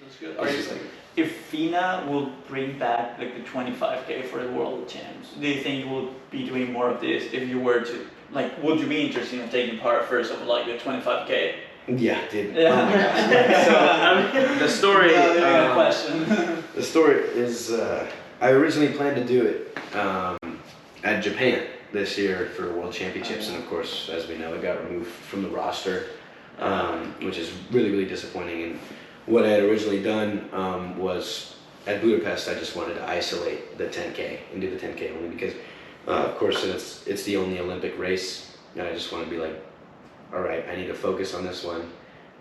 That's good. If FINA will bring back like the 25K for the World Champs, do you think you will be doing more of this if you were to, like, would you be interested in taking part first of like the 25K? Yeah, dude. Yeah. Oh my gosh. So the story. Question. The story is, I originally planned to do it at Japan this year for World Championships, and of course, as we know, it got removed from the roster, which is really, really disappointing. And what I had originally done was at Budapest, I just wanted to isolate the 10K and do the 10K only because, of course, it's the only Olympic race, and I just want to be like, all right, I need to focus on this one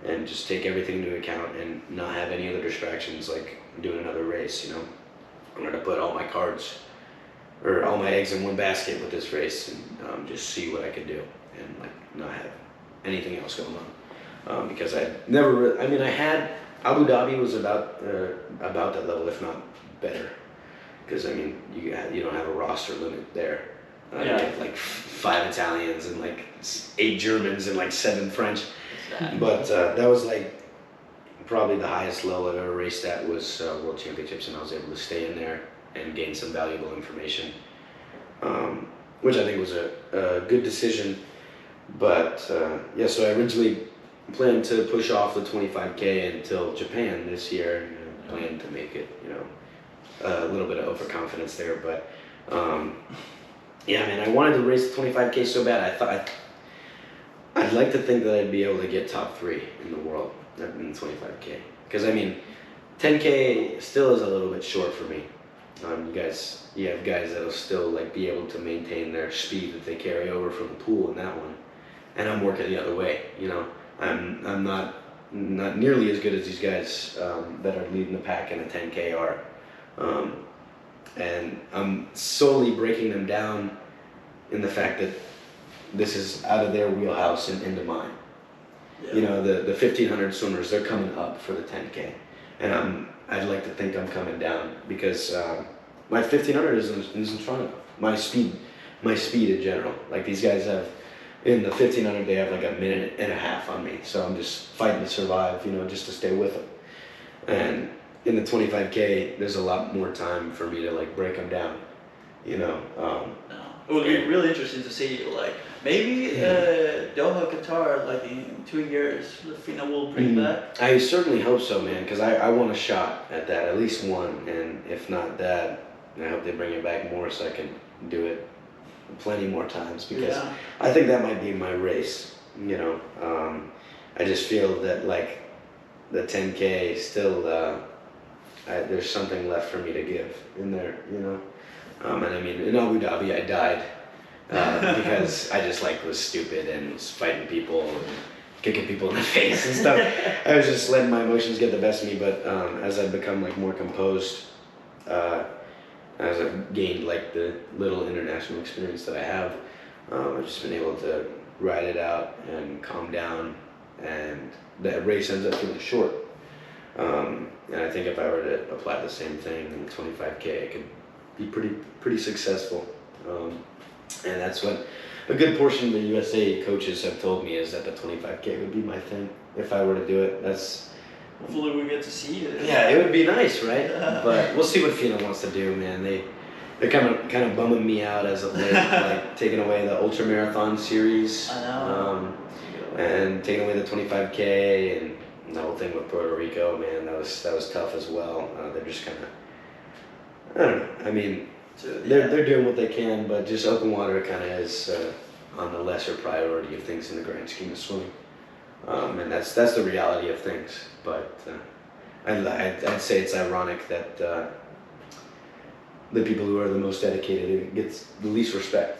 and just take everything into account and not have any other distractions like doing another race, you know. I wanted to put all my cards or all my eggs in one basket with this race and just see what I could do and like not have anything else going on. Because I never, I mean, I had, Abu Dhabi was about that level, if not better. Because I mean, you don't have a roster limit there. You have like 5 Italians and like 8 Germans and like 7 French. Exactly. But that was like probably the highest level I've ever raced at was World Championships, and I was able to stay in there and gain some valuable information, which I think was a good decision. But yeah, so I originally planned to push off the 25K until Japan this year, and planned to make it, you know, a little bit of overconfidence there. But yeah, man, I wanted to race the 25K so bad. I thought I'd like to think that I'd be able to get top 3 in the world in the 25K. Because I mean, 10K still is a little bit short for me. You have guys that'll still like be able to maintain their speed that they carry over from the pool in that one, and I'm working the other way. You know, I'm not nearly as good as these guys that are leading the pack in a 10K are, and I'm solely breaking them down in the fact that this is out of their wheelhouse and into mine. Yeah. You know, the 1500 swimmers, they're coming up for the 10K, and I'd like to think I'm coming down because my 1500 isn't strong enough. My speed in general. Like these guys have, in the 1500 they have like a minute and a half on me, so I'm just fighting to survive, you know, just to stay with them. And in the 25K, there's a lot more time for me to like break them down, you know. It would be really interesting to see, like, maybe Doha, Qatar, like in 2 years, FINA will bring back. I certainly hope so, man, because I want a shot at that, at least one, and if not that, I hope they bring it back more so I can do it plenty more times, because I think that might be my race, you know. I just feel that, like, the 10K still, there's something left for me to give in there, you know. And I mean, in Abu Dhabi, I died because I just like was stupid and was fighting people and kicking people in the face and stuff. I was just letting my emotions get the best of me. But as I've become like more composed, as I've gained like the little international experience that I have, I've just been able to ride it out and calm down, and that race ends up feeling short. And I think if I were to apply the same thing in the 25K, I could be pretty successful, and that's what a good portion of the USA coaches have told me, is that the 25K would be my thing if I were to do it. Hopefully we get to see it. Yeah, it would be nice, right? But we'll see what FINA wants to do, man. They're kind of bumming me out as of late, like taking away the ultra marathon series, I know. and taking away the 25K, and the whole thing with Puerto Rico, man, that was tough as well. They're just kind of, I don't know. I mean, they're doing what they can, but just open water kind of is on the lesser priority of things in the grand scheme of swimming, and that's the reality of things. But I'd say it's ironic that the people who are the most dedicated gets the least respect.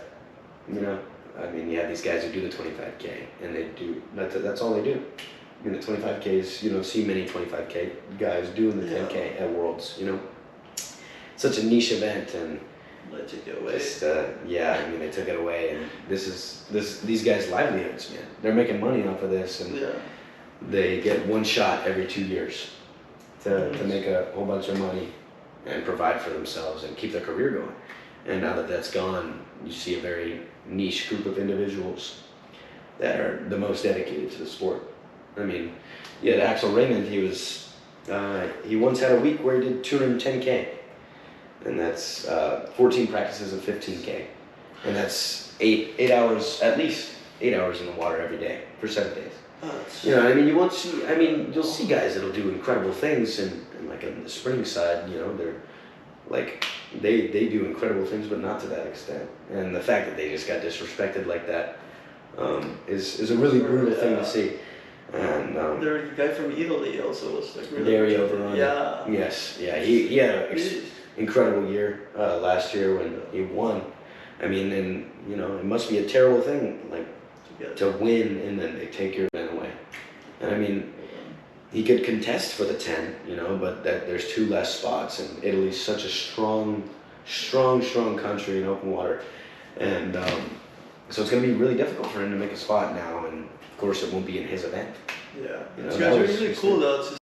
You know, I mean, you have these guys who do the 25K, and they do that's all they do. I mean, the 25K is, you know, see many 25K guys doing the 10K at Worlds. You know. Such a niche event, and they took it away. Just, I mean, they took it away, and these guys' livelihoods, man. They're making money off of this, and they get one shot every 2 years to make a whole bunch of money and provide for themselves and keep their career going. And now that that's gone, you see a very niche group of individuals that are the most dedicated to the sport. I mean, you had Axel Raymond. He was He once had a week where he did 210K, and that's 14 practices of 15K, and that's 8 hours, at least 8 hours in the water every day for 7 days. You know, I mean, you won't see. I mean, you'll see guys that'll do incredible things, and like on the spring side, you know, they're like they do incredible things, but not to that extent. And the fact that they just got disrespected like that is a really brutal thing to see. And there was a guy from Italy also was like really Dario Veroni. Yeah. Yes. Yeah. He had an incredible year last year when he won. I mean, and you know, it must be a terrible thing like to win and then they take your event away. And I mean, he could contest for the 10, you know, but there's 2 less spots, and Italy's such a strong country in open water, and so it's going to be really difficult for him to make a spot now, and of course it won't be in his event. Yeah, you know, it's really cool though to